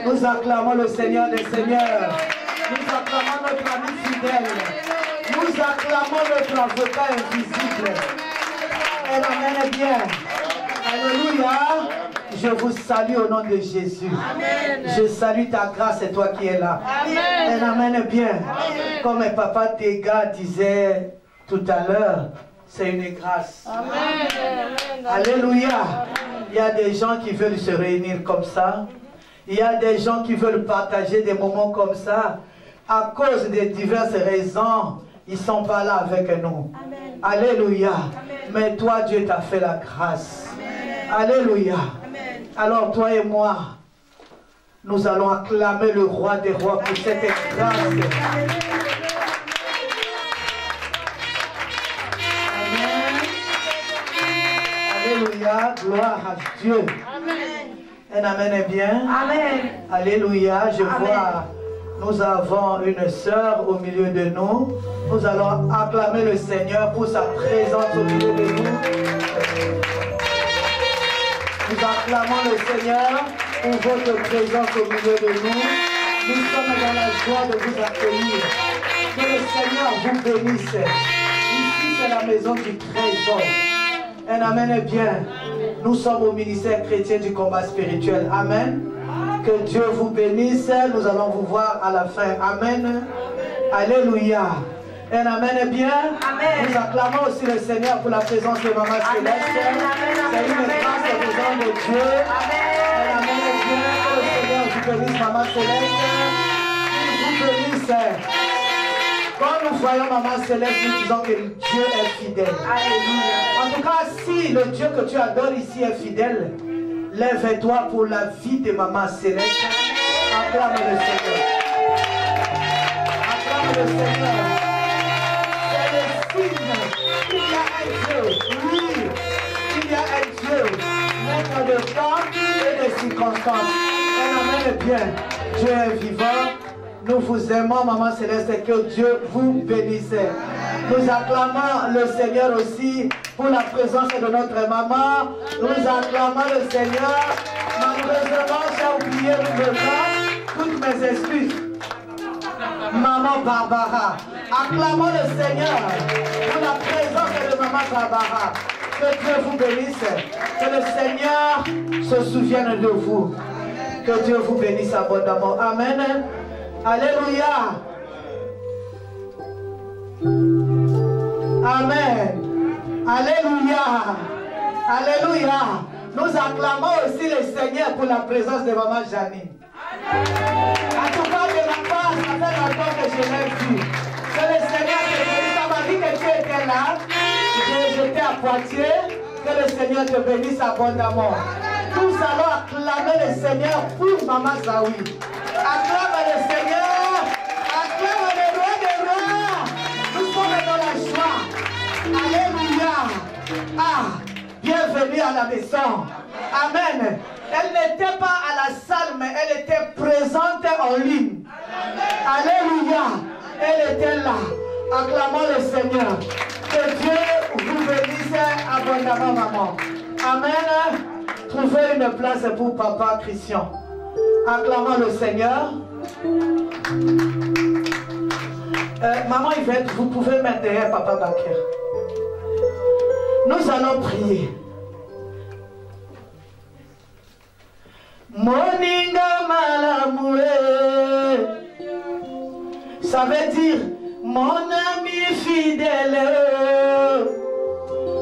Nous acclamons le Seigneur des Seigneurs. Nous acclamons notre ami fidèle. Nous acclamons notre avocat invisible. Elle amène bien. Alléluia. Je vous salue au nom de Jésus. Amen. Je salue ta grâce, c'est toi qui es là. Amen. Elle amène bien. Amen. Comme papa Tega disait tout à l'heure, c'est une grâce. Amen. Alléluia. Amen. Il y a des gens qui veulent se réunir comme ça. Il y a des gens qui veulent partager des moments comme ça. À cause de diverses raisons, ils ne sont pas là avec nous. Amen. Alléluia. Amen. Mais toi, Dieu t'a fait la grâce. Amen. Alléluia. Amen. Alors toi et moi, nous allons acclamer le roi des rois pour cette grâce. Amen. Alléluia. Gloire à Dieu. Amen. Un amen est bien. Amen. Alléluia. Je vois, nous avons une sœur au milieu de nous. Nous allons acclamer le Seigneur pour sa présence au milieu de nous. Nous acclamons le Seigneur pour votre présence au milieu de nous. Nous sommes dans la joie de vous accueillir. Que le Seigneur vous bénisse. Ici, c'est la maison du trésor. Un amen est bien. Nous sommes au ministère chrétien du combat spirituel. Amen. Que Dieu vous bénisse. Nous allons vous voir à la fin. Amen. Alléluia. Un amen est bien. Amen. Nous acclamons aussi le Seigneur pour la présence de Maman Céleste. C'est une grâce et des hommes de Dieu. Un amen est bien. Que le Seigneur vous bénisse, Maman Céleste. Il vous bénisse. Quand nous voyons Maman Céleste, nous disons que Dieu est fidèle. Alléluia. En tout cas, si le Dieu que tu adores ici est fidèle, lève-toi pour la vie de Maman Céleste. Acclame le Seigneur. Acclame le Seigneur. C'est le signe qu'il y a un Dieu. Oui, il y a un Dieu. Maître de temps et de circonstances. Un amen est bien. Dieu est vivant. Nous vous aimons, Maman Céleste, et que Dieu vous bénisse. Nous acclamons le Seigneur aussi pour la présence de notre maman. Nous acclamons le Seigneur. Malheureusement, j'ai oublié toutes mes excuses. Maman Barbara. Acclamons le Seigneur pour la présence de Maman Barbara. Que Dieu vous bénisse. Que le Seigneur se souvienne de vous. Que Dieu vous bénisse abondamment. Amen. Alléluia. Amen. Alléluia. Alléluia. Nous acclamons aussi le Seigneur pour la présence de Maman Janine. En tout cas, de la part, ça fait longtemps que je l'ai vu. Que le Seigneur te bénisse. Ça m'a dit que tu étais là. J'étais à Poitiers. Que le Seigneur te bénisse abondamment. Nous allons acclamer le Seigneur pour Maman Zawi. Acclame le Seigneur, acclame le roi des rois. Nous à la maison. Amen. Elle n'était pas à la salle, mais elle était présente en ligne. Alléluia. Elle était là. Acclamons le Seigneur. Que Dieu vous bénisse abondamment, maman. Amen. Trouvez une place pour papa Christian. Acclamons le Seigneur. Maman Yvette, vous pouvez mettre derrière papa Bakir. Nous allons prier. Moninga malamoué. Ça veut dire mon ami fidèle.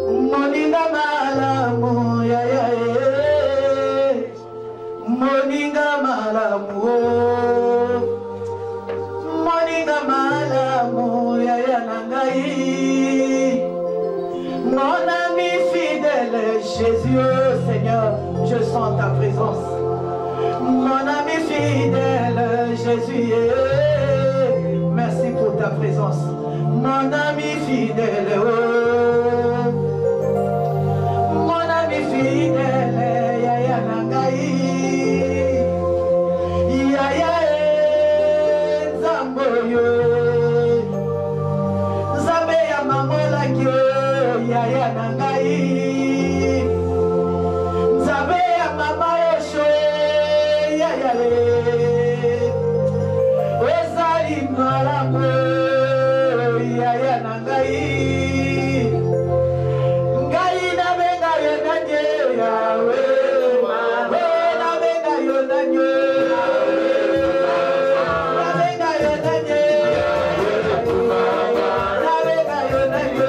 Moninga malamoué. Moninga malamoué. Moninga malamoué. Mon ami fidèle, Jésus, Seigneur, je sens ta présence. Mon ami fidèle, Jésus, merci pour ta présence. Mon ami fidèle, mon ami fidèle, Yaya Nangaï, Yaya Zamboyo, Zabeya Mamolakyo, Yaya Nangaï, Zabeya Mamaosho, Yaya Ozali Malamo, Yaya Nangaï, Ngai na benga yonanye, Yahweh, na benga yonanye, na benga yonanye, na benga yonanye.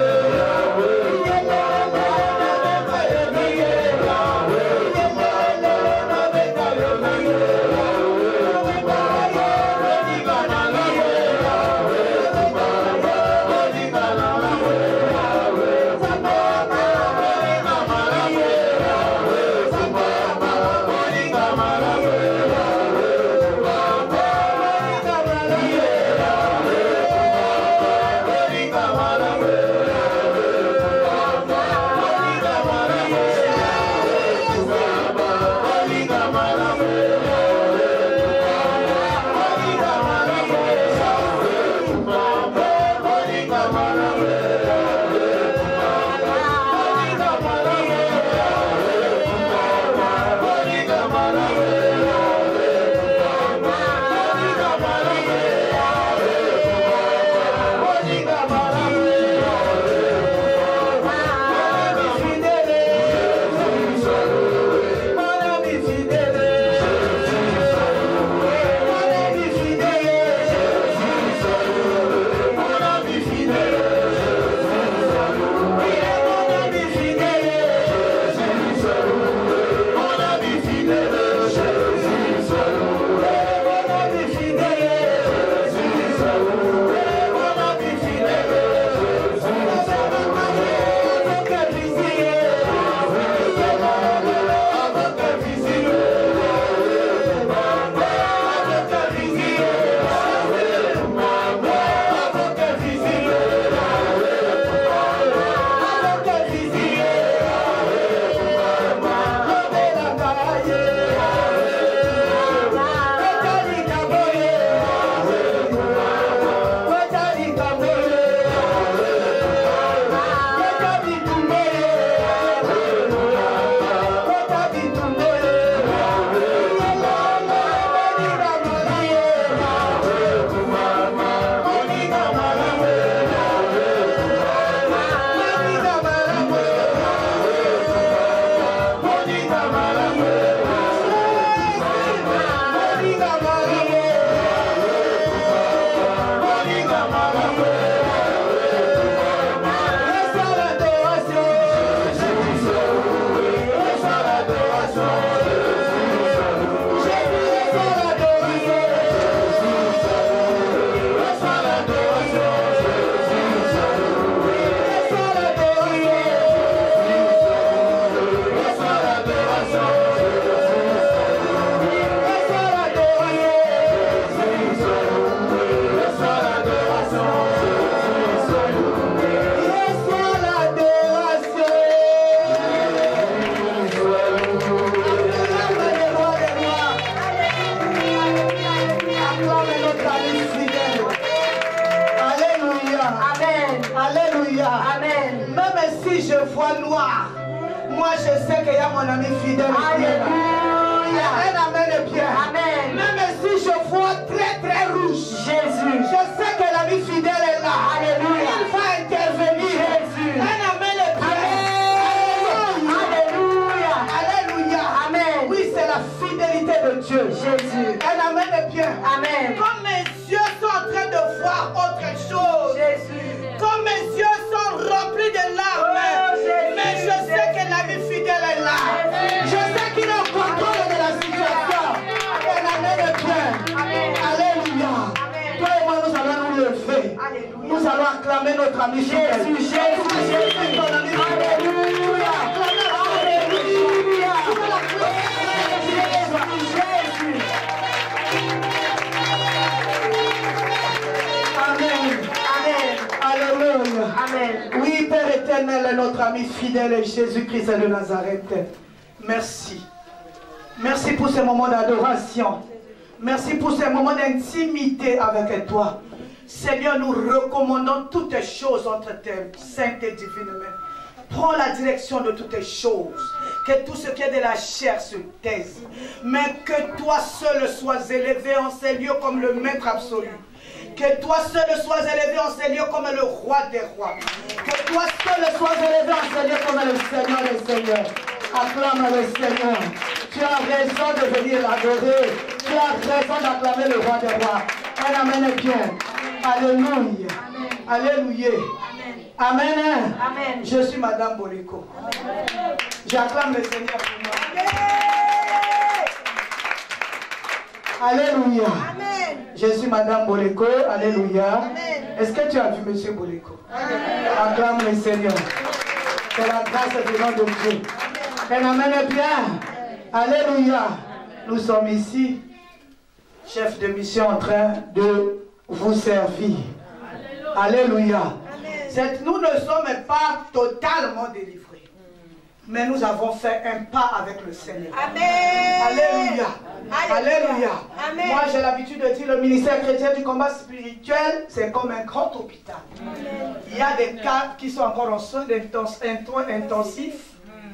Amen. Alléluia. Amen. Même si je vois noir, moi je sais qu'il y a mon ami fidèle. Alléluia. Un amen bien. Amen. Même si je vois très très rouge, Jésus. je sais que l'ami fidèle est là. Alléluia. Il va intervenir. Jésus. Un amen bien. Alléluia. Alléluia. Amen. Oui, c'est la fidélité de Dieu. Jésus. Un amen bien. Amen. Comme mes yeux sont en train de voir autre chose. Jésus. Comme mes yeux sont remplis de larmes. Mais je sais que l'ami fidèle est là. Je sais qu'il est au contrôle de la situation. Un amen bien. Alléluia. Toi et moi, nous allons nous lever. Nous allons acclamer notre ami fidèle. Jésus. Jésus. Alléluia. Alléluia. Amen. Alléluia. Amen. Oui, Père éternel, notre ami fidèle Jésus-Christ de Nazareth. Merci. Merci pour ce moment d'adoration. Merci pour ce moment d'intimité avec toi. Seigneur, nous recommandons toutes les choses entre tes saintes et divines mains. Prends la direction de toutes les choses. Que tout ce qui est de la chair se taise. Mais que toi seul sois élevé en ces lieux comme le maître absolu. Que toi seul sois élevé en ces lieux comme le roi des rois. Que toi seul sois élevé en ces lieux comme le Seigneur des seigneurs. Acclame le Seigneur. Tu as raison de venir l'adorer. Tu as raison d'acclamer le roi des rois. Un amen bien. Alléluia. Alléluia. Amen. Amen. Je suis Madame Boliko. J'acclame le Seigneur pour moi. Alléluia. Amen. Je suis Madame Boliko. Alléluia. Est-ce que tu as vu Monsieur Boliko? Acclame le Seigneur. C'est la grâce du nom de Dieu. Un amen bien. Alléluia. Nous sommes ici, chef de mission en train de vous servir. Alléluia. Nous ne sommes pas totalement délivrés. Mais nous avons fait un pas avec le Seigneur. Amen. Alléluia. Alléluia. Amen. Moi, j'ai l'habitude de dire le ministère chrétien du combat spirituel, c'est comme un grand hôpital. Amen. Il y a des cas qui sont encore en soins intensifs.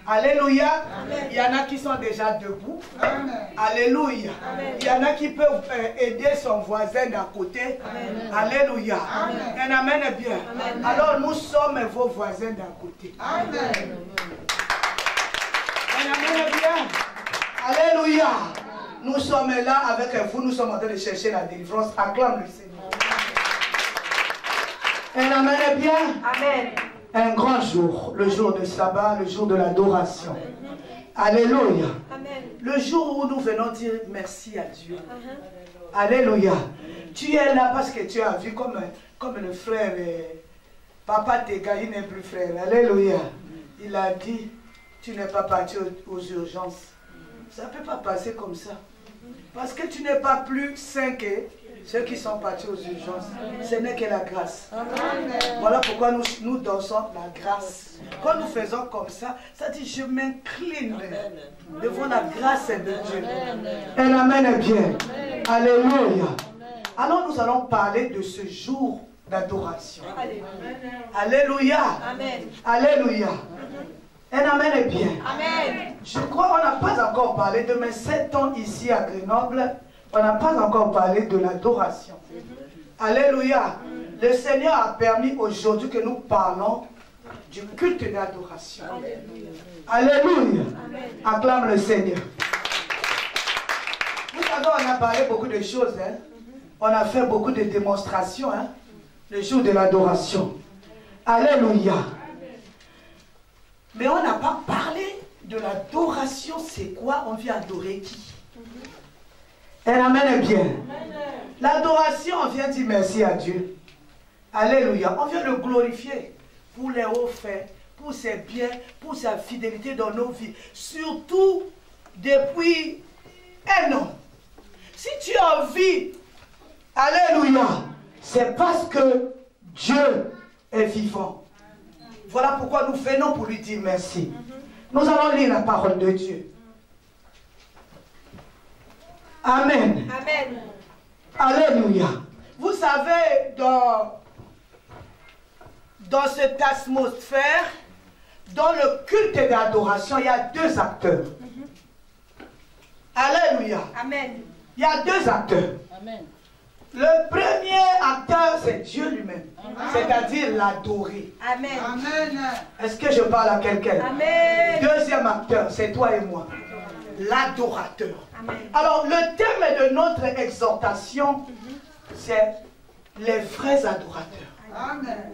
Alléluia. Amen. Il y en a qui sont déjà debout. Amen. Alléluia. Amen. Il y en a qui peuvent aider son voisin d'à côté. Amen. Alléluia. Amen. Un amen bien. Amen. Alors nous sommes vos voisins d'à côté. Amen. Un amen bien. Alléluia. Nous sommes là avec vous. Nous sommes en train de chercher la délivrance. Acclame le Seigneur. Un amen bien. Amen. Un grand jour, le jour de sabbat, le jour de l'adoration. Alléluia. Amen. Le jour où nous venons dire merci à Dieu. Alléluia. Tu es là parce que tu as vu comme le frère, Papa Tega, il n'est plus frère. Alléluia. Il a dit, tu n'es pas parti aux urgences. Ça ne peut pas passer comme ça. Parce que tu n'es pas plus saint que ceux qui sont partis aux urgences. Ce n'est que la grâce. Amen. Voilà pourquoi nous dansons la grâce. Quand nous faisons comme ça, ça dit je m'incline devant la grâce de Dieu. Un amen bien. Alléluia. Alors nous allons parler de ce jour d'adoration. Alléluia. Amen. Alléluia. Un amen bien. Amen. Je crois qu'on n'a pas encore parlé de mes 7 ans ici à Grenoble. On n'a pas encore parlé de l'adoration. Alléluia. Le Seigneur a permis aujourd'hui que nous parlons du culte d'adoration. Alléluia. Acclame le Seigneur. Vous savez, on a parlé beaucoup de choses. Hein? On a fait beaucoup de démonstrations. Hein? Le jour de l'adoration. Alléluia. Mais on n'a pas parlé de l'adoration. C'est quoi? On vient adorer qui? Un amen bien. L'adoration, on vient dire merci à Dieu. Alléluia. On vient le glorifier pour les hauts faits, pour ses biens, pour sa fidélité dans nos vies. Surtout depuis un an. Si tu as envie, alléluia, c'est parce que Dieu est vivant. Voilà pourquoi nous venons pour lui dire merci. Nous allons lire la parole de Dieu. Amen. Amen. Alléluia. Vous savez, dans dans cette atmosphère, dans le culte d'adoration, il y a deux acteurs. Alléluia. Amen. Il y a deux acteurs. Amen. Le premier acteur, c'est Dieu lui-même. C'est-à-dire l'adorer. Amen. Amen. Est-ce que je parle à quelqu'un? Amen. Deuxième acteur, c'est toi et moi. L'adorateur. Amen. Alors, le thème de notre exhortation, c'est les vrais adorateurs. Amen.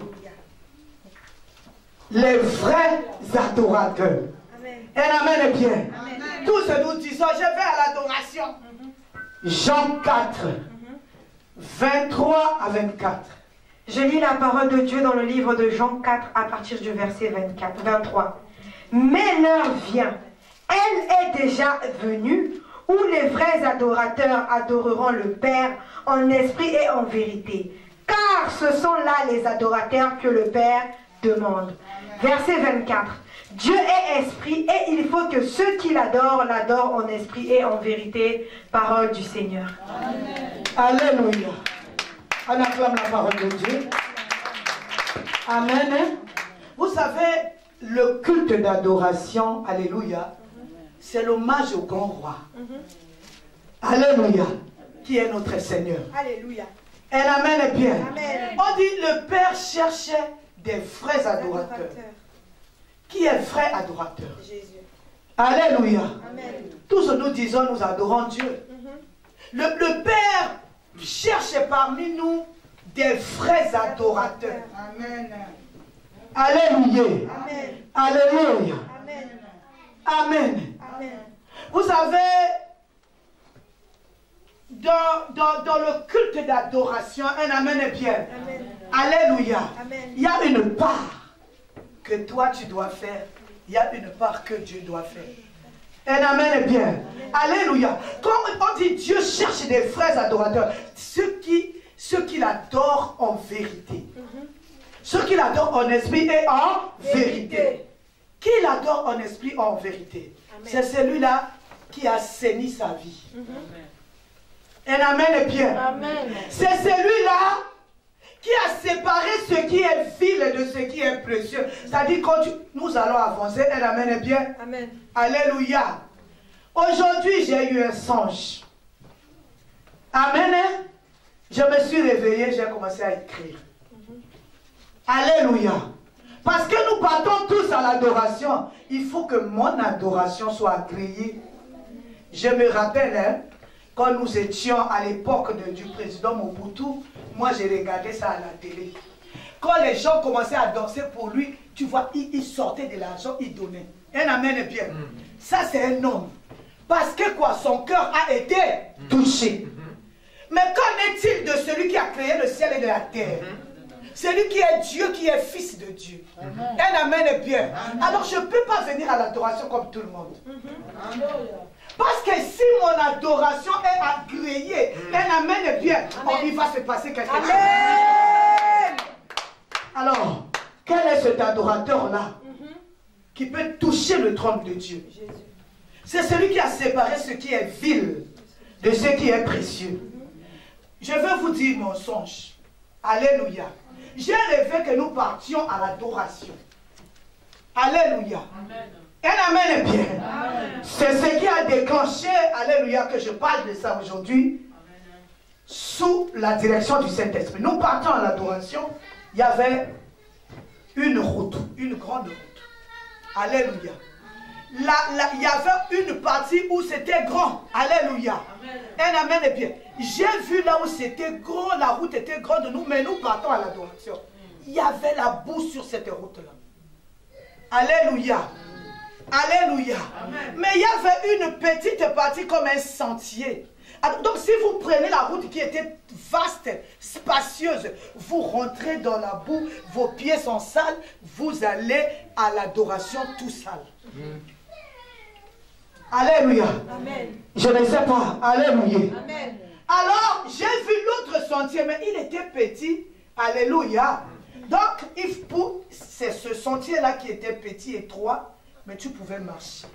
Les vrais adorateurs. Amen. Un amen est bien. Amen. Tous nous disons, je vais à l'adoration. Jean 4, 23 à 24. Je lis la parole de Dieu dans le livre de Jean 4 à partir du verset 23. Mais l'heure vient, elle est déjà venue, où les vrais adorateurs adoreront le Père en esprit et en vérité. Car ce sont là les adorateurs que le Père demande. Verset 24. Dieu est esprit et il faut que ceux qui l'adorent, l'adorent en esprit et en vérité. Parole du Seigneur. Amen. Alléluia. On acclame la parole de Dieu. Amen. Vous savez, le culte d'adoration, alléluia, c'est l'hommage au grand roi. Alléluia. Qui est notre Seigneur. Alléluia. Un amen est bien. Amen. On dit le Père cherchait des vrais adorateurs. Qui est vrai adorateur? Jésus. Alléluia. Amen. Tous nous disons, nous adorons Dieu. Le Père cherche parmi nous des vrais adorateurs. Amen. Alléluia. Amen. Alléluia. Amen. Amen. Amen. Vous savez, dans le culte d'adoration, un amen est bien. Amen. Alléluia. Amen. Il y a une part que toi tu dois faire. Il y a une part que Dieu doit faire. Un amen est bien. Alléluia. Quand on dit Dieu cherche des vrais adorateurs, ceux qui l'adorent en vérité. Ceux qui l'adorent en esprit et en vérité. Qui l'adore en esprit et en vérité? C'est celui-là qui a saigné sa vie. Un amen est bien. Amen. C'est celui-là qui a séparé ce qui est vil de ce qui est précieux. C'est-à-dire quand nous allons avancer, un amen est bien. Amen. Alléluia. Aujourd'hui, j'ai eu un songe. Amen. Je me suis réveillé, j'ai commencé à écrire. Alléluia. Parce que nous partons tous à l'adoration. Il faut que mon adoration soit agréée. Je me rappelle, quand nous étions à l'époque du président Mobutu, moi j'ai regardé ça à la télé. Quand les gens commençaient à danser pour lui, tu vois, il sortait de l'argent, il donnait. Un amen est bien. Ça c'est un homme. Parce que quoi, son cœur a été touché. Mais qu'en est-il de celui qui a créé le ciel et de la terre? Celui qui est Dieu, qui est fils de Dieu. Un amen est bien. Alors je ne peux pas venir à l'adoration comme tout le monde. Parce que si mon adoration est agréée, un amen est bien, il va se passer quelque chose. Amen. Alors, quel est cet adorateur-là qui peut toucher le trône de Dieu? C'est celui qui a séparé ce qui est vil de ce qui est précieux. Je veux vous dire mon songe. Alléluia. J'ai rêvé que nous partions à l'adoration. Alléluia. Un amen est bien. C'est ce qui a déclenché, alléluia, que je parle de ça aujourd'hui, sous la direction du Saint-Esprit. Nous partons à l'adoration, il y avait une route, une grande route. Alléluia. Il y avait une partie où c'était grand. Alléluia. Un amen est bien. J'ai vu là où c'était grand, la route était grande, mais nous partons à l'adoration. Il y avait la boue sur cette route-là. Alléluia. Alléluia. Mais il y avait une petite partie comme un sentier. Alors, donc si vous prenez la route qui était vaste, spacieuse, vous rentrez dans la boue, vos pieds sont sales, vous allez à l'adoration tout sale. Alléluia. Amen. Je ne sais pas. Alléluia. Amen. Alors, j'ai vu l'autre sentier, mais il était petit. Alléluia. Donc, c'est ce sentier-là qui était petit, étroit, mais tu pouvais marcher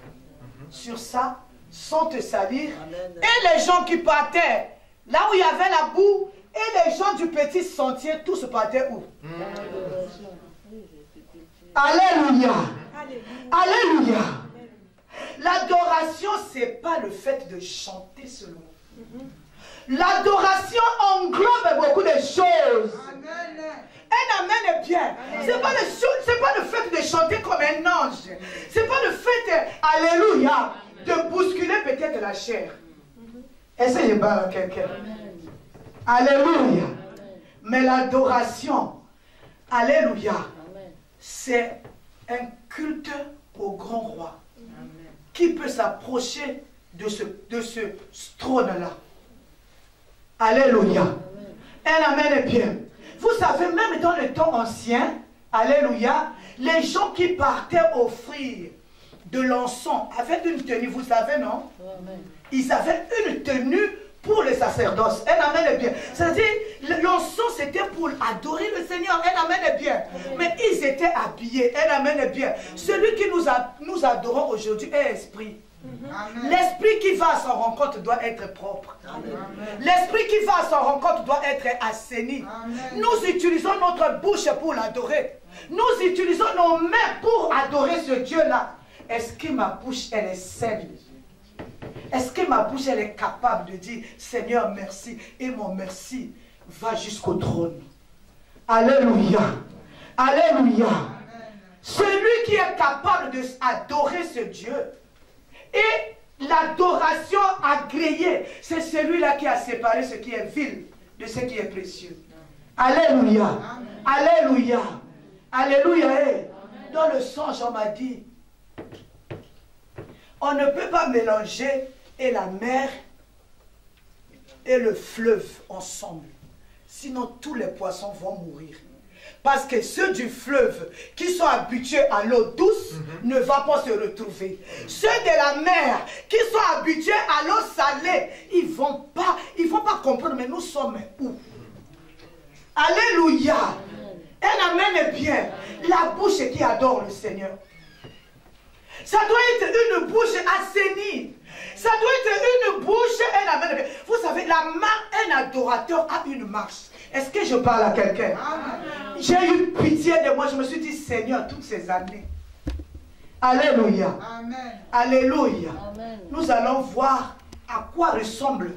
sur ça sans te salir. Et les gens qui partaient, là où il y avait la boue, et les gens du petit sentier, tous partaient où? Alléluia. Alléluia. L'adoration, ce n'est pas le fait de chanter seulement. L'adoration englobe beaucoup de choses. Un amen est bien. Ce n'est pas le fait de chanter comme un ange. Ce n'est pas le fait, alléluia, de bousculer peut-être la chair. Essayez de parler à quelqu'un. Alléluia. Mais l'adoration, alléluia, c'est un culte au grand roi. Qui peut s'approcher de ce trône-là? Alléluia. Un amen est bien. Vous savez, même dans le temps ancien, alléluia, les gens qui partaient offrir de l'encens avaient une tenue, vous savez, non? Ils avaient une tenue pour les sacerdoces. Un amen est bien. C'est-à-dire, l'encens c'était pour adorer le Seigneur. Un amen est bien. Mais ils étaient habillés. Un amen est bien. Celui qui nous adorons aujourd'hui est esprit. L'esprit qui va à son rencontre doit être propre. L'esprit qui va à son rencontre doit être assaini. Nous utilisons notre bouche pour l'adorer. Nous utilisons nos mains pour adorer ce Dieu-là. Est-ce que ma bouche, elle est saine? Est-ce que ma bouche, elle est capable de dire, Seigneur, merci, et mon merci va jusqu'au trône? Alléluia. Alléluia. Celui qui est capable d'adorer ce Dieu, et l'adoration agréée, c'est celui-là qui a séparé ce qui est vil de ce qui est précieux. Alléluia. Alléluia. Alléluia. Dans le songe, on m'a dit, on ne peut pas mélanger et la mer et le fleuve ensemble. Sinon, tous les poissons vont mourir. Parce que ceux du fleuve qui sont habitués à l'eau douce ne vont pas se retrouver. Ceux de la mer qui sont habitués à l'eau salée, ils ne vont pas comprendre, mais nous sommes où? Alléluia. Un amen est bien. La bouche qui adore le Seigneur. Ça doit être une bouche assainie. Ça doit être une bouche, un amen. Vous savez, un adorateur a une marche. Est-ce que je parle à quelqu'un? J'ai eu pitié de moi. Je me suis dit, Seigneur, toutes ces années. Alléluia. Amen. Alléluia. Amen. Nous allons voir à quoi ressemble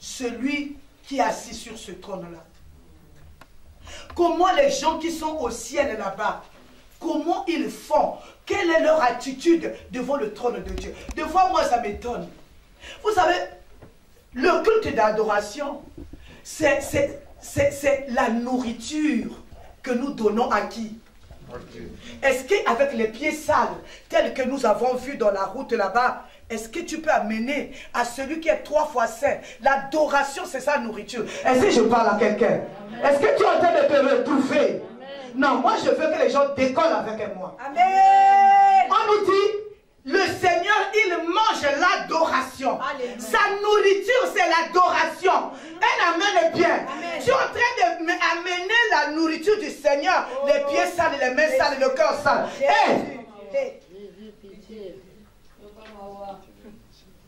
celui qui est assis sur ce trône-là. Comment les gens qui sont au ciel là-bas, comment ils font? Quelle est leur attitude devant le trône de Dieu? Devant moi, ça m'étonne. Vous savez, le culte d'adoration, c'est la nourriture que nous donnons à qui? Est-ce qu'avec les pieds sales, tels que nous avons vu dans la route là-bas, est-ce que tu peux amener à celui qui est 3 fois saint? L'adoration, c'est sa nourriture. Est-ce que je parle à quelqu'un? Est-ce que tu es en train de te retrouver? Non, moi je veux que les gens décollent avec moi. Amen. On nous dit, le Seigneur, il mange l'adoration. Sa nourriture, c'est l'adoration. Un amen est bien. Amen. Tu es en train de m'amener la nourriture du Seigneur. Les pieds sales, les mains sales, le cœur sale.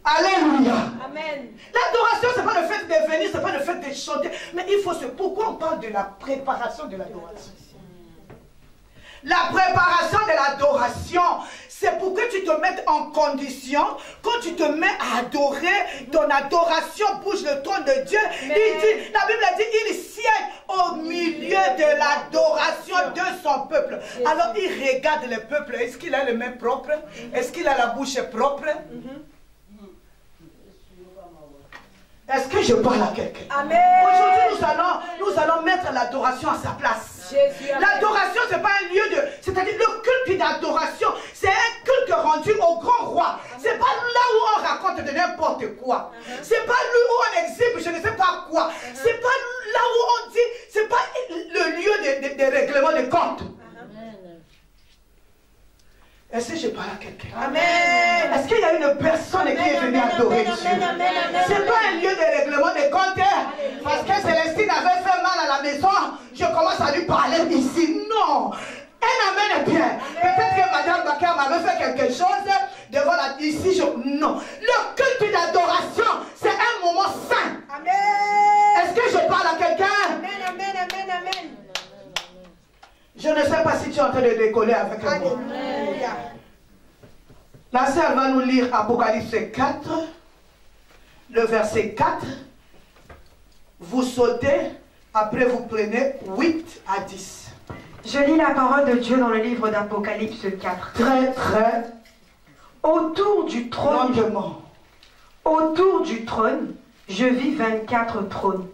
Alléluia. Amen. L'adoration, ce n'est pas le fait de venir, ce n'est pas le fait de chanter. Mais il faut se... Pourquoi on parle de la préparation de l'adoration? La préparation de l'adoration, c'est pour que tu te mettes en condition. Quand tu te mets à adorer, ton adoration bouge le trône de Dieu. Il dit, la Bible a dit, il siège au milieu de l'adoration de son peuple. Alors il regarde le peuple. Est-ce qu'il a les mains propres? Est-ce qu'il a la bouche propre? Est-ce que je parle à quelqu'un? Aujourd'hui, nous allons mettre l'adoration à sa place. L'adoration, ce n'est pas un lieu de... C'est-à-dire, le culte d'adoration, c'est un culte rendu au grand roi. Ce n'est pas là où on raconte de n'importe quoi. Ce n'est pas là où on exhibe je ne sais pas quoi. Ce n'est pas là où on dit... Ce n'est pas le lieu de règlement de comptes. Est-ce que je parle à quelqu'un? Amen. Est-ce qu'il y a une personne qui est venue adorer Dieu? Ce n'est pas un lieu de règlement de comptes. Parce que Célestine avait fait mal à la maison, je commence à lui parler ici. Non. Un amen est bien. Peut-être que Madame Bakar m'avait fait quelque chose devant la... Ici, non. Le culte d'adoration, c'est un moment saint. Amen. Est-ce que je parle à quelqu'un? Amen, amen, amen, amen. Je ne sais pas si tu es en train de décoller avec moi. La sœur va nous lire Apocalypse 4, le verset 4. Vous sautez, après vous prenez 8 à 10. Je lis la parole de Dieu dans le livre d'Apocalypse 4. Très Autour du trône, lentement. autour du trône, je vis 24 trônes.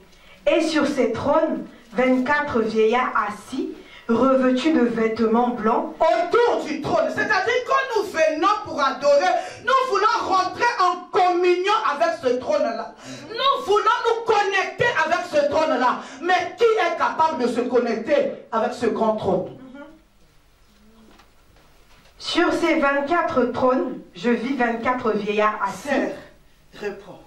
Et sur ces trônes, 24 vieillards assis, revêtus de vêtements blancs. Autour du trône, c'est-à-dire quand nous venons pour adorer, nous voulons rentrer en communion avec ce trône-là. Nous voulons nous connecter avec ce trône-là. Mais qui est capable de se connecter avec ce grand trône? Sur ces 24 trônes, je vis 24 vieillards assis. Sœur, réponds,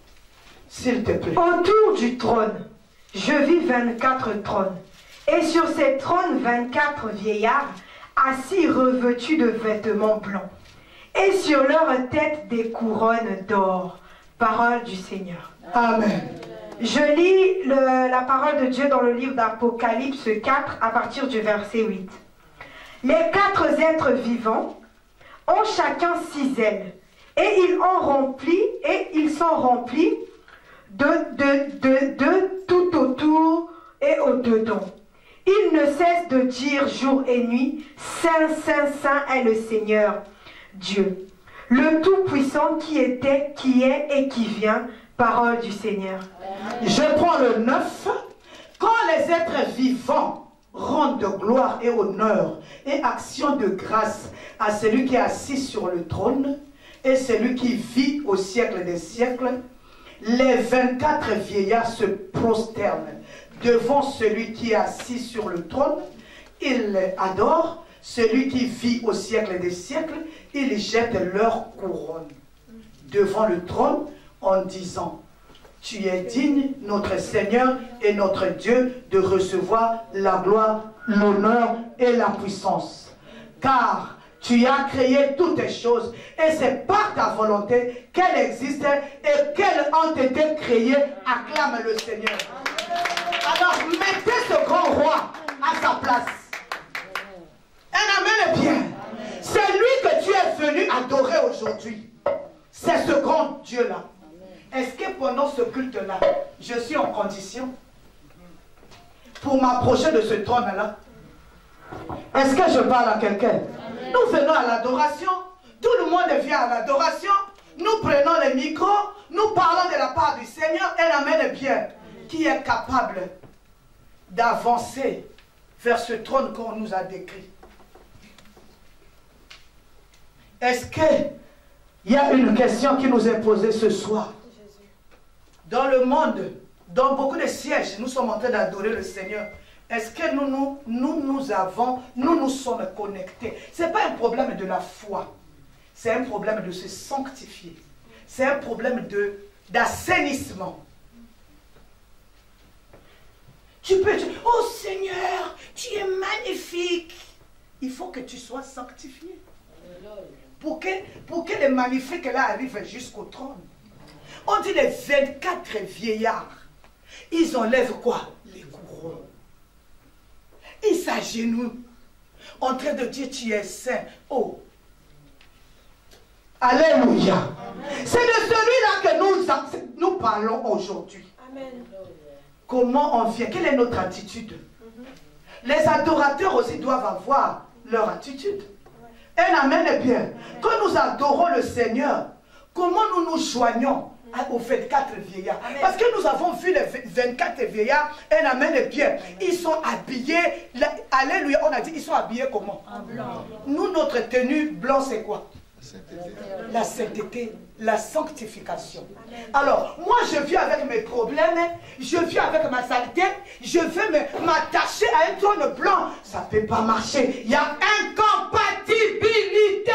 s'il te plaît. Autour du trône, je vis 24 trônes. Et sur ces trônes, 24 vieillards, assis revêtus de vêtements blancs. Et sur leurs têtes, des couronnes d'or. Parole du Seigneur. Amen. Je lis la parole de Dieu dans le livre d'Apocalypse 4 à partir du verset 8. Les 4 êtres vivants ont chacun 6 ailes. Et ils sont remplis de tout autour et au-dedans. Ils ne cessent de dire jour et nuit, Saint, Saint, Saint est le Seigneur, Dieu, le Tout-Puissant qui était, qui est et qui vient, parole du Seigneur. Je prends le 9. Quand les êtres vivants rendent de gloire et honneur et action de grâce à celui qui est assis sur le trône et celui qui vit au siècle des siècles, les 24 vieillards se prosternent devant celui qui est assis sur le trône. Ils adorent celui qui vit au siècle des siècles. Ils jettent leur couronne devant le trône en disant: tu es digne, notre Seigneur et notre Dieu, de recevoir la gloire, l'honneur et la puissance. Car tu as créé toutes les choses et c'est par ta volonté qu'elles existent et qu'elles ont été créées. Acclame le Seigneur. Alors mettez ce grand roi à sa place. Un amen bien. C'est lui que tu es venu adorer aujourd'hui. C'est ce grand Dieu-là. Est-ce que pendant ce culte-là, je suis en condition pour m'approcher de ce trône-là? Est-ce que je parle à quelqu'un? Nous venons à l'adoration. Tout le monde vient à l'adoration. Nous prenons les micros. Nous parlons de la part du Seigneur. Elle amène bien. Qui est capable d'avancer vers ce trône qu'on nous a décrit? Est-ce qu'il y a une question qui nous est posée ce soir? Dans le monde, dans beaucoup de sièges, nous sommes en train d'adorer le Seigneur. Est-ce que nous sommes connectés? Ce n'est pas un problème de la foi. C'est un problème de se sanctifier. C'est un problème d'assainissement. Tu peux dire, oh Seigneur, tu es magnifique. Il faut que tu sois sanctifié. Pour que les magnifiques là arrivent jusqu'au trône. On dit les 24 vieillards. Ils enlèvent quoi? Les couronnes. Ils s'agenouillent en train de dire tu es saint. Oh. Alléluia. C'est de celui-là que nous parlons aujourd'hui. Comment on vient? Quelle est notre attitude? Les adorateurs aussi doivent avoir leur attitude. Un amen est bien. Quand nous adorons le Seigneur, comment nous nous joignons aux 24 vieillards? Parce que nous avons vu les 24 vieillards, un amen est bien. Ils sont habillés, alléluia, on a dit, ils sont habillés comment? En blanc. Nous, notre tenue blanc, c'est quoi? La sainteté, la sanctification. Alors, moi je vis avec mes problèmes, je vis avec ma saleté, je veux m'attacher à un trône blanc. Ça ne peut pas marcher. Il y a incompatibilité.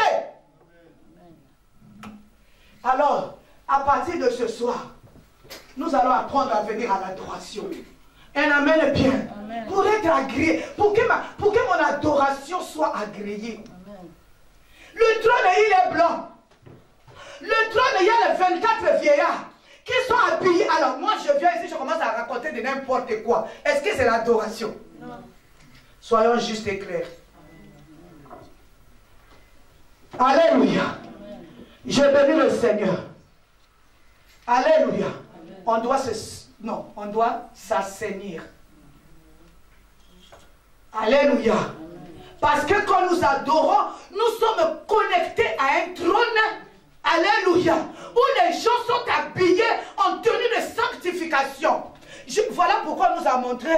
Alors, à partir de ce soir, nous allons apprendre à venir à l'adoration. Un amen bien. Amen. Pour être agréé, pour que mon adoration soit agréée. Le trône, il est blanc. Le trône, il y a les 24 vieillards qui sont habillés. Alors, moi, je viens ici, je commence à raconter de n'importe quoi. Est-ce que c'est l'adoration? Non. Soyons justes et clairs. Alléluia. Je bénis le Seigneur. Alléluia. On doit s'assainir. Alléluia. Parce que quand nous adorons, nous sommes connectés à un trône. Alléluia. Où les gens sont habillés en tenue de sanctification. Voilà pourquoi nous a montré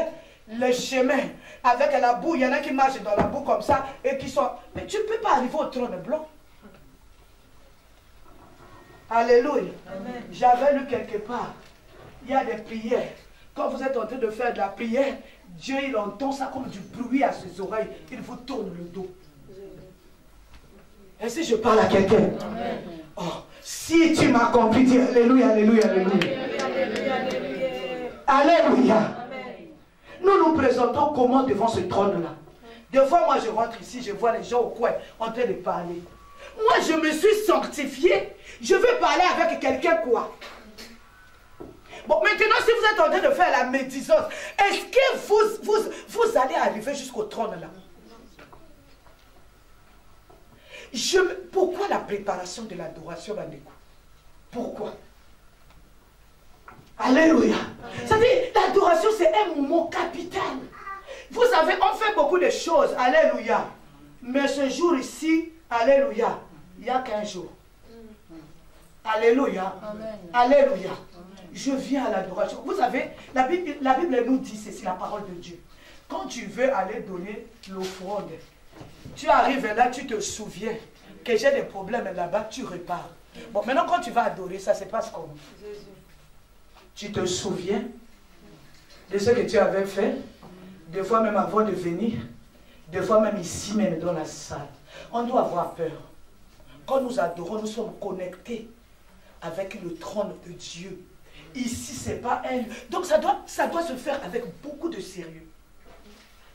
le chemin avec la boue. Il y en a qui marchent dans la boue comme ça et qui sont... Mais tu ne peux pas arriver au trône blanc. Alléluia. J'avais lu quelque part. Il y a des prières. Quand vous êtes en train de faire de la prière, Dieu il entend ça comme du bruit à ses oreilles. Il vous tourne le dos. Et si je parle à quelqu'un, oh, si tu m'accomplis, dis Alléluia, Alléluia, Alléluia. Alléluia. Nous nous présentons comment devant ce trône-là. Des fois, moi, je rentre ici, je vois les gens au coin en train de parler. Moi, je me suis sanctifié. Je veux parler avec quelqu'un quoi? Bon, maintenant, si vous êtes en train de faire la médisance, est-ce que vous allez arriver jusqu'au trône là? Pourquoi la préparation de l'adoration, Bandeko? Pourquoi? Alléluia. C'est-à-dire, l'adoration, c'est un moment capital. Vous savez, on fait beaucoup de choses. Alléluia. Mais ce jour ici, alléluia, il n'y a qu'un jour. Alléluia. Amen. Alléluia. Je viens à l'adoration. Vous savez, la Bible nous dit ceci, la parole de Dieu. Quand tu veux aller donner l'offrande, tu arrives là, tu te souviens que j'ai des problèmes là-bas, tu repars. Bon, maintenant quand tu vas adorer, ça se passe comment? Tu te souviens de ce que tu avais fait, des fois même avant de venir, des fois même ici, même dans la salle. On doit avoir peur. Quand nous adorons, nous sommes connectés avec le trône de Dieu. Ici, c'est pas elle. Donc ça doit se faire avec beaucoup de sérieux.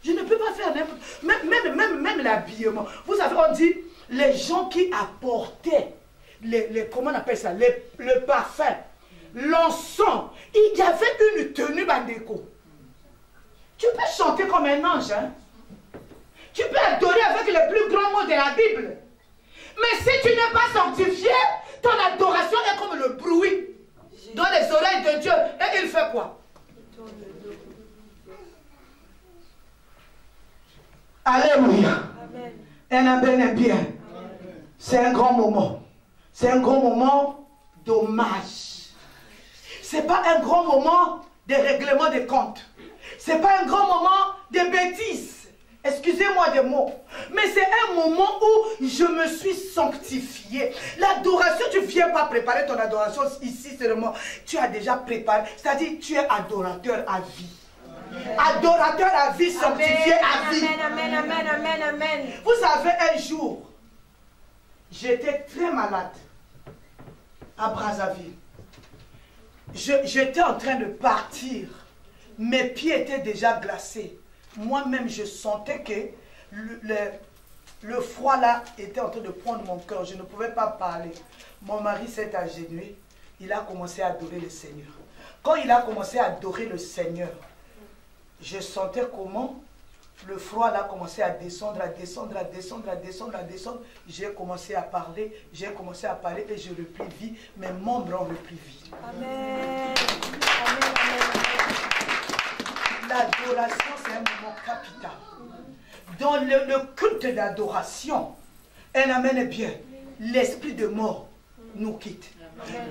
Je ne peux pas faire n'importe... Même l'habillement. Vous savez, on dit, les gens qui apportaient, comment on appelle ça, le parfum, l'encens, il y avait une tenue Bandeko. Tu peux chanter comme un ange, hein? Tu peux adorer avec les plus grands mots de la Bible. Mais si tu n'es pas sanctifié, ton adoration est comme le bruit dans les oreilles de Dieu. Et il fait quoi? Alléluia. Un amen est bien. C'est un grand moment. C'est un grand moment d'hommage. Ce n'est pas un grand moment de règlement des comptes. Ce n'est pas un grand moment de bêtises. Excusez-moi des mots. Mais c'est un moment où je me suis sanctifié. L'adoration, tu ne viens pas préparer ton adoration ici seulement. Tu as déjà préparé. C'est-à-dire, tu es adorateur à vie. Adorateur à vie, sanctifié à vie. Amen, amen, amen, amen. Vous savez, un jour, j'étais très malade à Brazzaville. J'étais en train de partir. Mes pieds étaient déjà glacés. Moi-même, je sentais que le froid là était en train de prendre mon cœur. Je ne pouvais pas parler. Mon mari s'est agenouillé. Il a commencé à adorer le Seigneur. Quand il a commencé à adorer le Seigneur, je sentais comment le froid là commençait à descendre, à descendre, à descendre, à descendre, à descendre. J'ai commencé à parler et je repris vie. Mes membres ont repris vie. Amen. Amen, amen. L'adoration, c'est un moment capital. Dans le culte d'adoration, un amen est bien, l'esprit de mort nous quitte.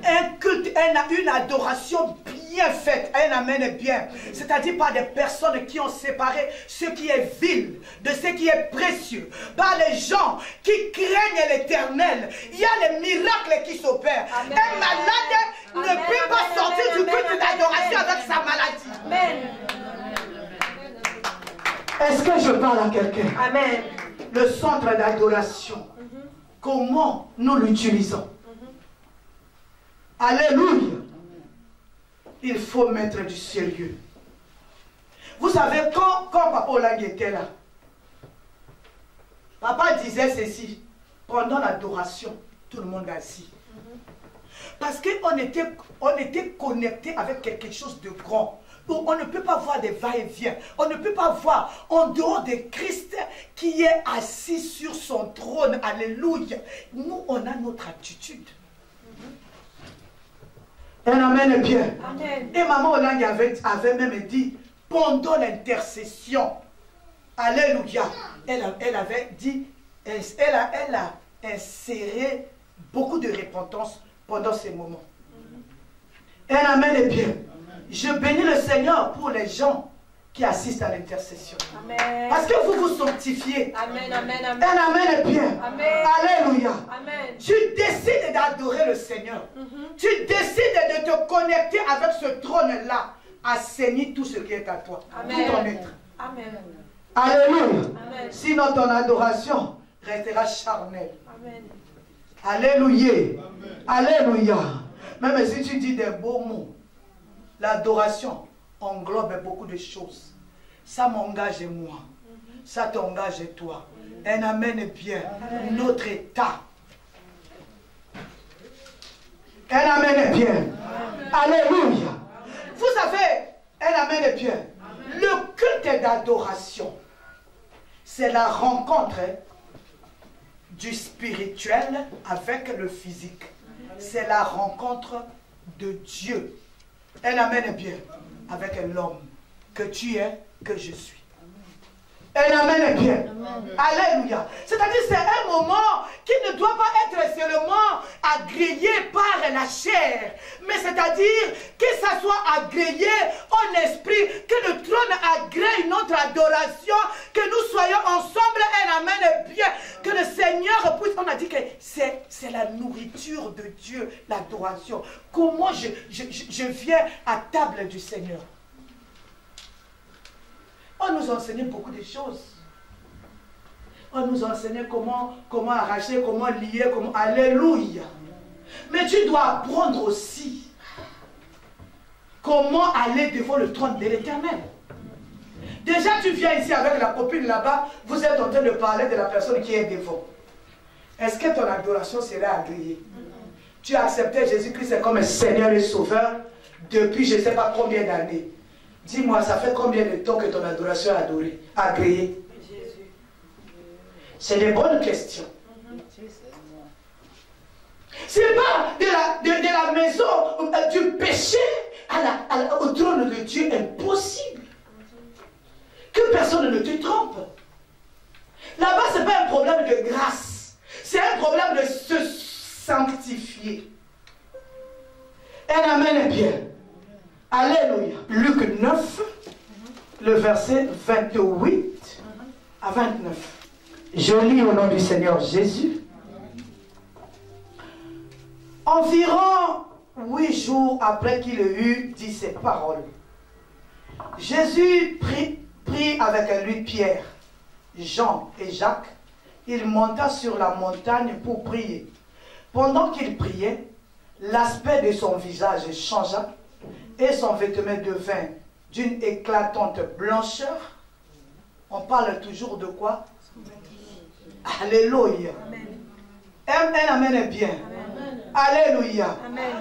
Un culte, une adoration bien faite, un amen est bien. C'est-à-dire par des personnes qui ont séparé ce qui est vil de ce qui est précieux. Par les gens qui craignent l'Éternel. Il y a les miracles qui s'opèrent. Un malade ne peut pas sortir du culte d'adoration avec sa maladie. Amen. Est-ce que je parle à quelqu'un? Amen. Le centre d'adoration, comment nous l'utilisons? Alléluia. Il faut mettre du sérieux. Vous savez, quand Papa Olang était là, Papa disait ceci, pendant l'adoration, tout le monde assis. Parce qu'on était connecté avec quelque chose de grand. on ne peut pas voir des va-et-vient. On ne peut pas voir en dehors de Christ qui est assis sur son trône. Alléluia. Nous, on a notre attitude. Un amen bien. Amen. Et maman Olang avait même dit, pendant l'intercession, alléluia, elle avait dit, elle a inséré beaucoup de repentance pendant ces moments. Un amen bien. Je bénis le Seigneur pour les gens qui assistent à l'intercession. Parce que vous vous sanctifiez. Amen, amen, amen. Un amen bien. Amen. Alléluia. Amen. Tu décides d'adorer le Seigneur. Tu décides de te connecter avec ce trône-là. Assainis tout ce qui est à toi. Amen. Tout en être. Amen. Alléluia. Amen. Sinon ton adoration restera charnelle. Amen. Alléluia. Alléluia. Même si tu dis des beaux mots, l'adoration englobe beaucoup de choses. Ça m'engage moi. Ça t'engage toi. Un amen bien. Notre état. Un amen bien. Alléluia. Vous savez, un amen bien. Le culte d'adoration, c'est la rencontre du spirituel avec le physique. C'est la rencontre de Dieu. Un amen bien avec l'homme que tu es, que je suis. Un amen bien. Alléluia. C'est-à-dire c'est un moment qui ne doit pas être seulement agréé par la chair, mais c'est-à-dire que ça soit agréé en esprit, que le trône agrée notre adoration, que nous soyons ensemble, un amen bien, que le Seigneur puisse, on a dit que c'est la nourriture de Dieu, l'adoration. Comment je viens à table du Seigneur? On nous enseignait beaucoup de choses. On nous enseignait comment arracher, comment lier, comment... Alléluia. Mais tu dois apprendre aussi comment aller devant le trône de l'Éternel. Déjà, tu viens ici avec la copine là-bas, vous êtes en train de parler de la personne qui est devant. Est-ce que ton adoration serait agréée? Tu as accepté Jésus-Christ comme Seigneur et Sauveur depuis je ne sais pas combien d'années. Dis-moi, ça fait combien de temps que ton adoration est agréée? C'est des bonnes questions. C'est pas de la maison du péché au trône de Dieu impossible. Que personne ne te trompe. Là-bas, ce n'est pas un problème de grâce. C'est un problème de se sanctifier. Un amen bien. Alléluia. Luc 9, le verset 28 à 29. Je lis au nom du Seigneur Jésus. Environ 8 jours après qu'il ait eu dit ces paroles, Jésus prit avec lui Pierre, Jean et Jacques. Il monta sur la montagne pour prier. Pendant qu'il priait, l'aspect de son visage changea et son vêtement devint d'une éclatante blancheur. On parle toujours de quoi? Alléluia. Un amen bien. Amen. Alléluia.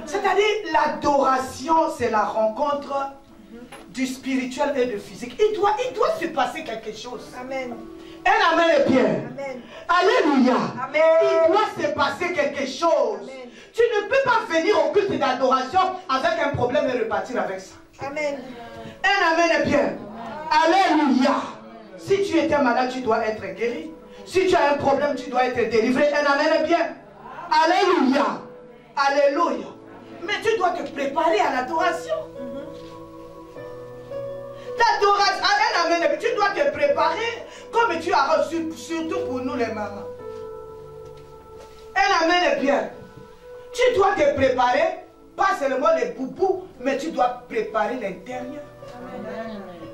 C'est-à-dire l'adoration, c'est la rencontre du spirituel et du physique. Il doit se passer quelque chose. Amen. Un amen bien. Amen. Alléluia. Amen. Il doit se passer quelque chose. Amen. Tu ne peux pas venir au culte d'adoration avec un problème et repartir avec ça. Amen. Un amen bien. Alléluia. Si tu étais malade, tu dois être guéri. Si tu as un problème, tu dois être délivré. Un amen bien. Alléluia. Alléluia. Mais tu dois te préparer à l'adoration. L'adoration, un amen, tu dois te préparer comme tu as reçu, surtout pour nous les mamans. Un amen bien. Tu dois te préparer, pas seulement les boubous, mais tu dois préparer l'intérieur.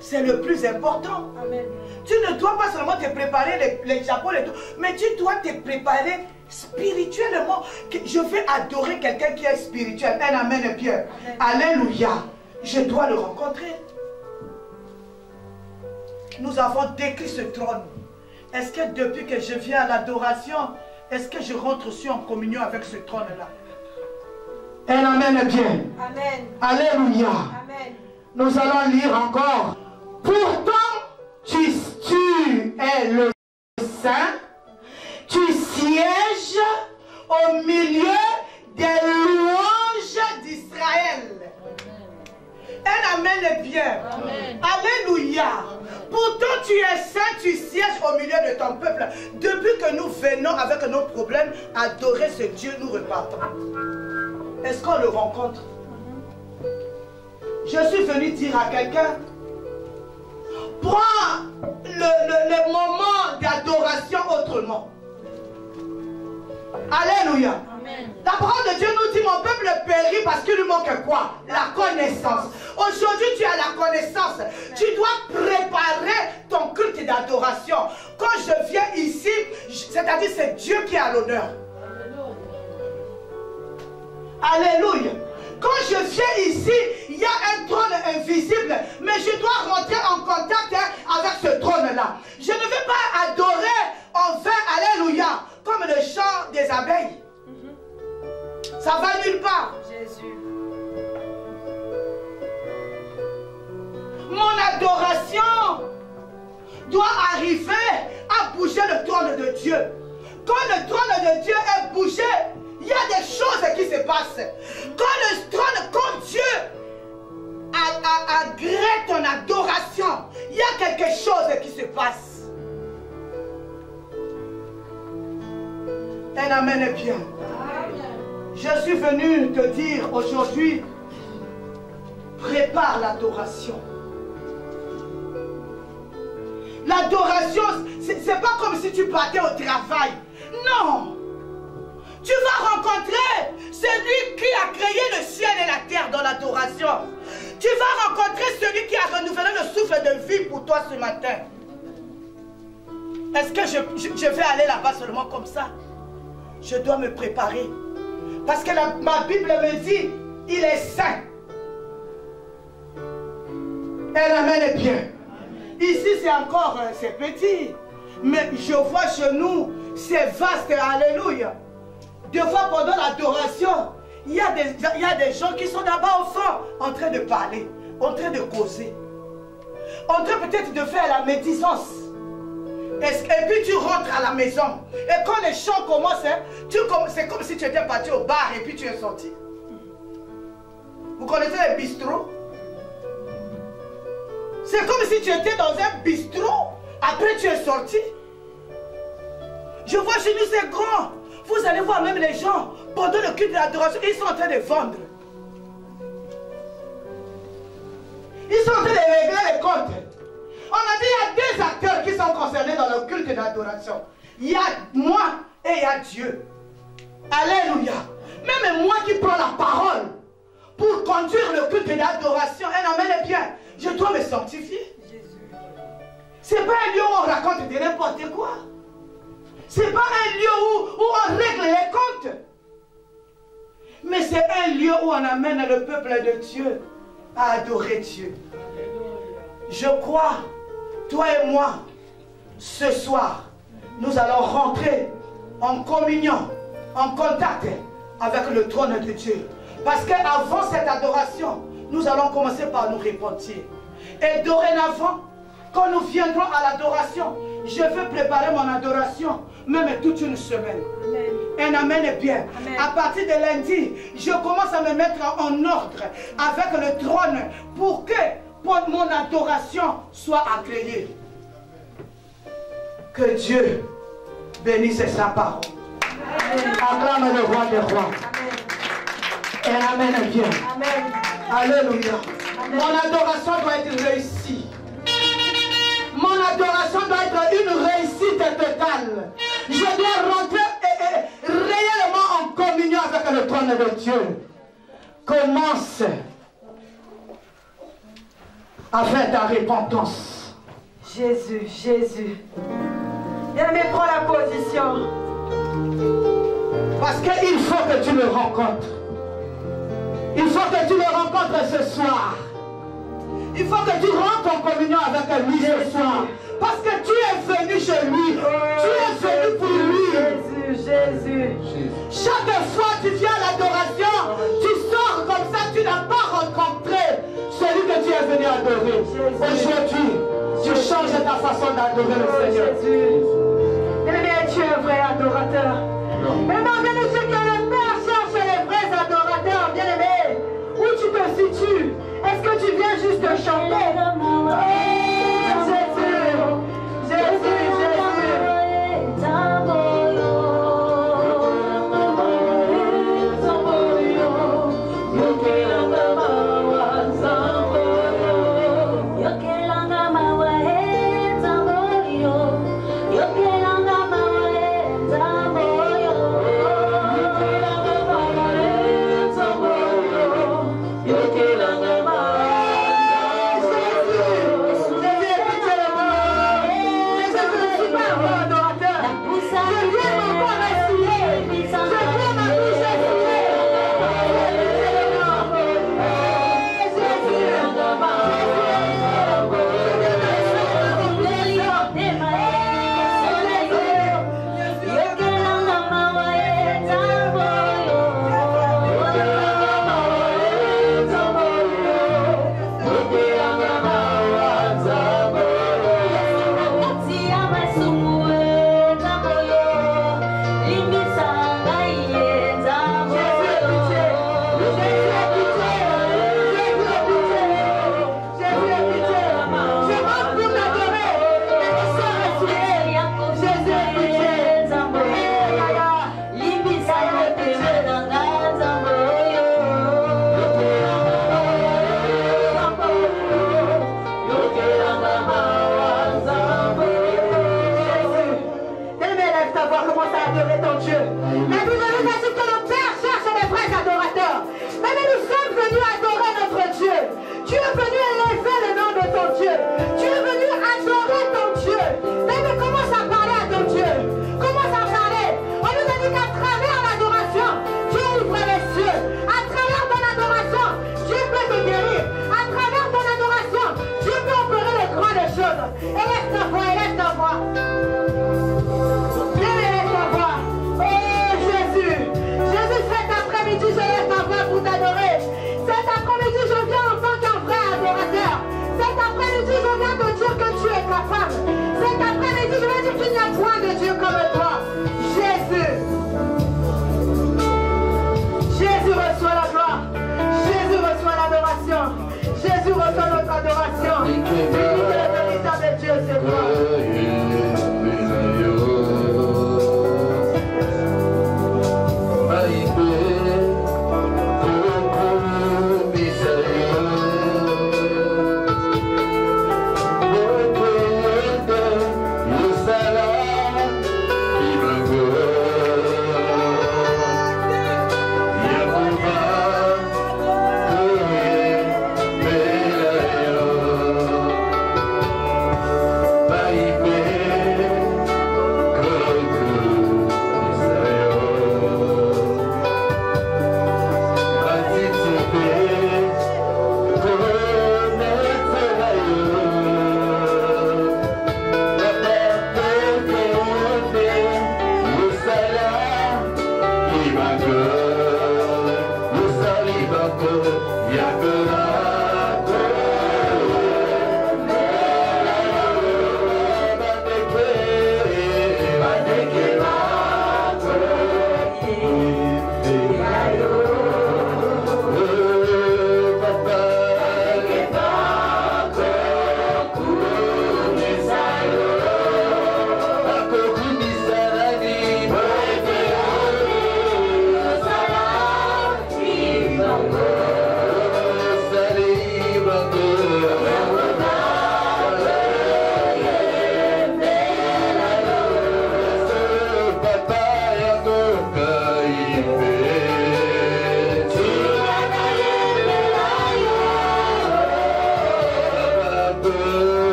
C'est le plus important. Amen. Tu ne dois pas seulement te préparer les chapeaux et tout, mais tu dois te préparer spirituellement. Je vais adorer quelqu'un qui est spirituel. Un amen bien. Amen. Alléluia. Je dois le rencontrer. Nous avons décrit ce trône. Est-ce que depuis que je viens à l'adoration, est-ce que je rentre aussi en communion avec ce trône-là? Un amen bien. Amen. Alléluia. Amen. Nous allons lire encore. Pourtant, tu es le Saint, tu sièges au milieu des louanges d'Israël. Un amen est bien. Amen. Alléluia. Pourtant tu es saint, tu sièges au milieu de ton peuple. Depuis que nous venons avec nos problèmes, adorer ce Dieu, nous repartons. Est-ce qu'on le rencontre? Je suis venu dire à quelqu'un, prends le moment d'adoration autrement. Alléluia. Amen. La parole de Dieu nous dit, mon peuple périt parce qu'il lui manque quoi? La connaissance. Aujourd'hui, tu as la connaissance. Tu dois préparer ton culte d'adoration. Quand je viens ici, c'est-à-dire c'est Dieu qui a l'honneur. Alléluia. Quand je viens ici, il y a un trône invisible, mais je dois rentrer en contact avec ce trône-là. Je ne vais pas adorer en vain, alléluia, comme le chant des abeilles. Ça va nulle part. Jésus. Mon adoration doit arriver à bouger le trône de Dieu. Quand le trône de Dieu est bougé, il y a des choses qui se passent. Quand Dieu agrée ton adoration, il y a quelque chose qui se passe. Un amen est bien. Je suis venu te dire aujourd'hui, prépare l'adoration. L'adoration, c'est pas comme si tu partais au travail. Non. Tu vas rencontrer celui qui a créé le ciel et la terre dans l'adoration. Tu vas rencontrer celui qui a renouvelé le souffle de vie pour toi ce matin. Est-ce que je vais aller là-bas seulement comme ça? Je dois me préparer. Parce que ma Bible me dit, il est saint. Elle amène bien. Ici, c'est encore, c'est petit. Mais je vois chez nous, c'est vaste, alléluia. Des fois, pendant l'adoration, il y a des gens qui sont là-bas au fond, en train de parler, en train de causer, en train peut-être de faire la médisance. Et puis tu rentres à la maison. Et quand les chants commencent, c'est comme si tu étais parti au bar et puis tu es sorti. Vous connaissez les bistrots? C'est comme si tu étais dans un bistrot, après tu es sorti. Je vois chez nous c'est grand. Vous allez voir même les gens, pendant le culte de l'adoration, ils sont en train de vendre. Ils sont en train de régler les comptes. On a dit il y a deux acteurs qui sont concernés dans le culte d'adoration. Il y a moi et il y a Dieu. Alléluia. Même moi qui prends la parole pour conduire le culte d'adoration, un amen est bien. Je dois me sanctifier. Ce n'est pas un lieu où on raconte de n'importe quoi. Ce n'est pas un lieu où on règle les comptes. Mais c'est un lieu où on amène le peuple de Dieu à adorer Dieu. Je crois, toi et moi, ce soir, nous allons rentrer en communion, en contact avec le trône de Dieu. Parce qu'avant cette adoration, nous allons commencer par nous repentir. Et dorénavant, quand nous viendrons à l'adoration, je veux préparer mon adoration, même toute une semaine. Amen. Un amen est bien. Amen. À partir de lundi, je commence à me mettre en ordre avec le trône pour que mon adoration soit agréée. Que Dieu bénisse sa parole. Acclame le roi des rois. Et amen est bien. Amen. Alléluia. Amen. Mon adoration doit être réussie. Mon adoration doit être une réussite totale. Je dois rentrer réellement en communion avec le trône de Dieu. Commence à faire ta repentance. Jésus, Jésus. Bien-aimé, prends la position. Parce qu'il faut que tu le rencontres. Il faut que tu le rencontres ce soir. Il faut que tu rentres en communion avec lui ce soir. Parce que tu es venu chez lui. Tu es venu pour lui. Jésus, Jésus. Chaque fois que tu viens à l'adoration, tu sors comme ça, tu n'as pas rencontré celui que tu es Aujourd'hui, tu changes ta façon d'adorer le Seigneur. Jésus. Bien-aimé, tu es un vrai adorateur. Maintenant, bien-aimé, que le Père cherche les vrais adorateurs. Bien-aimé, où tu te situes? Est-ce que tu viens juste de chanter? Oh, Jésus, Jésus, Jésus. Jésus,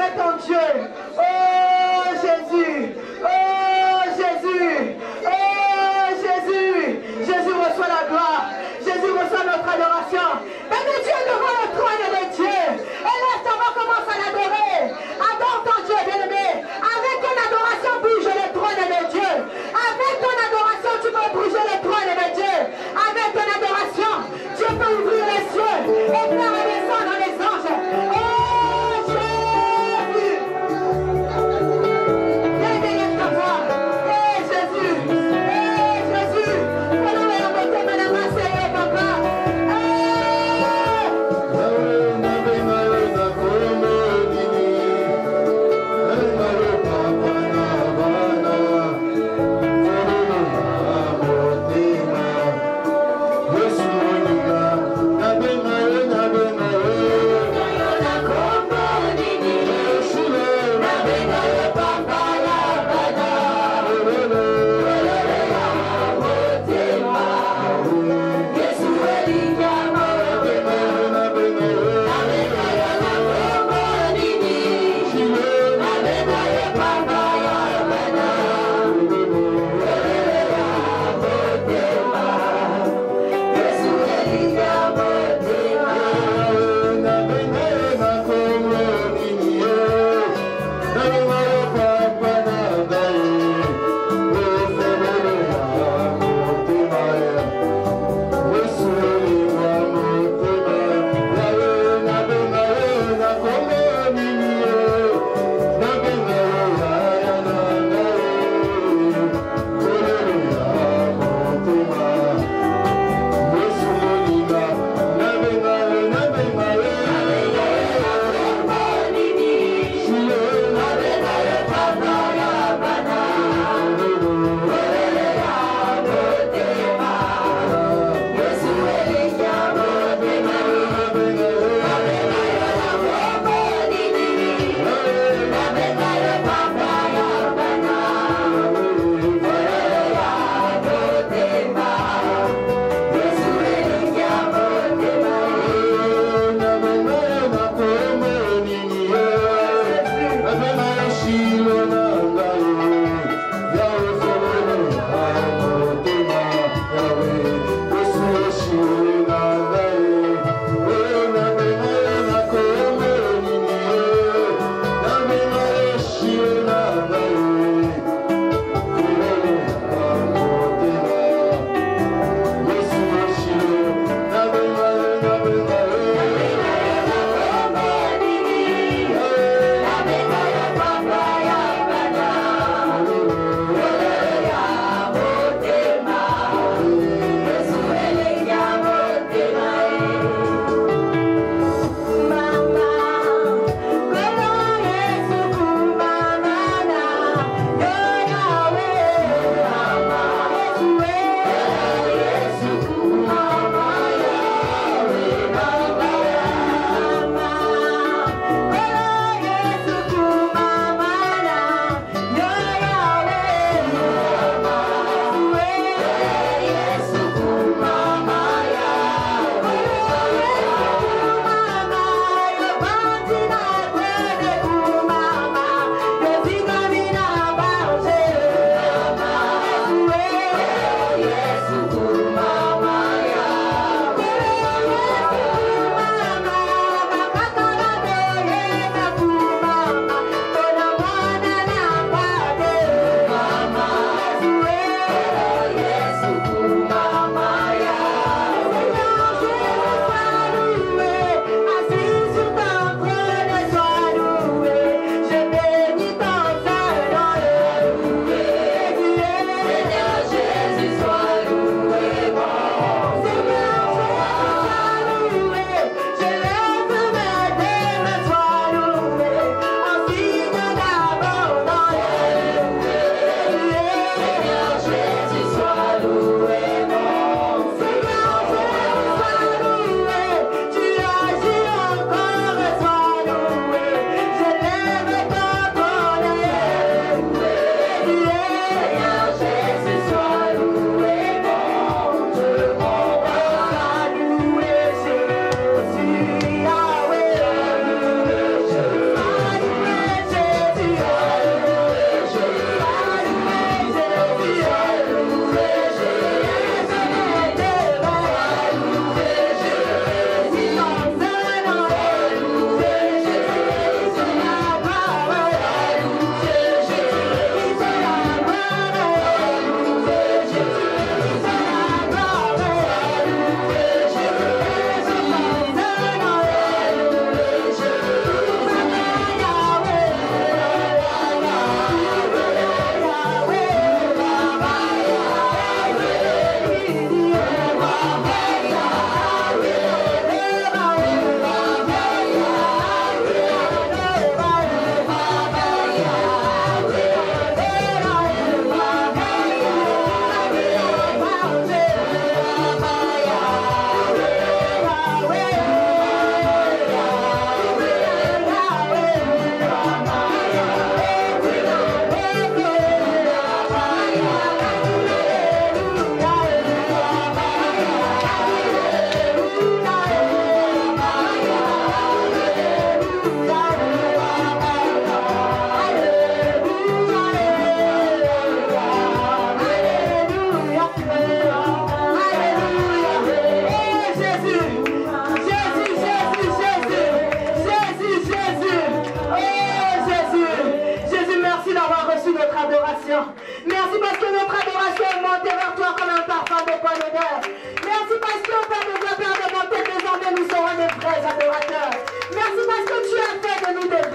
adorer ton Dieu. Oh Jésus. Oh Jésus. Oh Jésus. Jésus reçoit la gloire. Jésus reçoit notre adoration. Bénis Dieu devant le trône de Dieu. Et laisse ta voix commence à l'adorer. Adore ton Dieu, bien-aimé. Avec ton adoration, bouge le trône de Dieu. Avec ton adoration, tu peux bouger le trône de Dieu. Avec ton adoration, Dieu peut ouvrir les cieux et faire descendre les anges. Oh Jésus.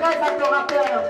vrais adorateurs.